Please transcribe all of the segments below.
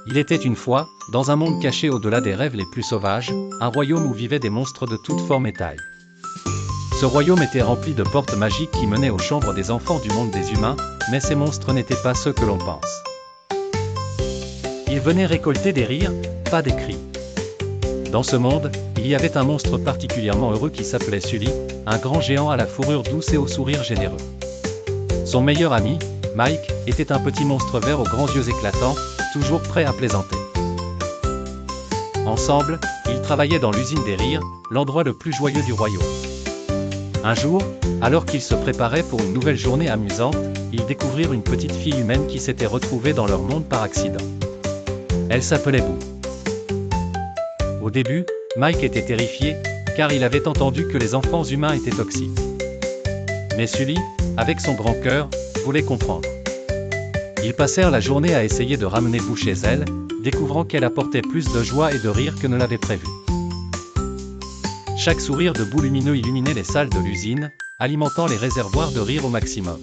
Il était une fois, dans un monde caché au-delà des rêves les plus sauvages, un royaume où vivaient des monstres de toutes formes et tailles. Ce royaume était rempli de portes magiques qui menaient aux chambres des enfants du monde des humains, mais ces monstres n'étaient pas ceux que l'on pense. Ils venaient récolter des rires, pas des cris. Dans ce monde, il y avait un monstre particulièrement heureux qui s'appelait Sully, un grand géant à la fourrure douce et au sourire généreux. Son meilleur ami, Mike, était un petit monstre vert aux grands yeux éclatants, toujours prêt à plaisanter. Ensemble, ils travaillaient dans l'usine des rires, l'endroit le plus joyeux du royaume. Un jour, alors qu'ils se préparaient pour une nouvelle journée amusante, ils découvrirent une petite fille humaine qui s'était retrouvée dans leur monde par accident. Elle s'appelait Boo. Au début, Mike était terrifié, car il avait entendu que les enfants humains étaient toxiques. Mais Sully, avec son grand cœur, voulait comprendre. Ils passèrent la journée à essayer de ramener Boo chez elle, découvrant qu'elle apportait plus de joie et de rire que ne l'avait prévu. Chaque sourire de Boo lumineux illuminait les salles de l'usine, alimentant les réservoirs de rire au maximum.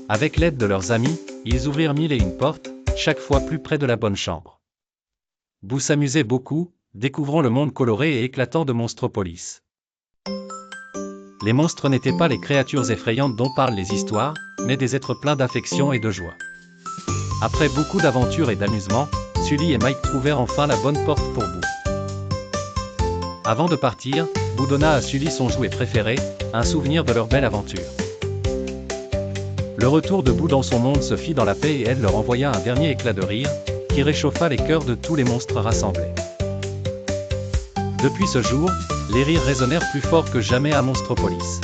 Avec l'aide de leurs amis, ils ouvrirent 1001 portes, chaque fois plus près de la bonne chambre. Boo s'amusait beaucoup, découvrant le monde coloré et éclatant de Monstropolis. Les monstres n'étaient pas les créatures effrayantes dont parlent les histoires, mais des êtres pleins d'affection et de joie. Après beaucoup d'aventures et d'amusements, Sully et Mike trouvèrent enfin la bonne porte pour Boo. Avant de partir, Boo donna à Sully son jouet préféré, un souvenir de leur belle aventure. Le retour de Boo dans son monde se fit dans la paix et elle leur envoya un dernier éclat de rire, qui réchauffa les cœurs de tous les monstres rassemblés. Depuis ce jour, les rires résonnèrent plus fort que jamais à Monstropolis.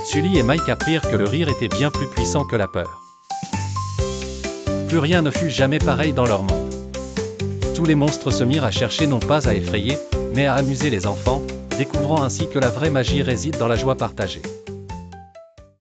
Sully et Mike apprirent que le rire était bien plus puissant que la peur. Plus rien ne fut jamais pareil dans leur monde. Tous les monstres se mirent à chercher non pas à effrayer, mais à amuser les enfants, découvrant ainsi que la vraie magie réside dans la joie partagée.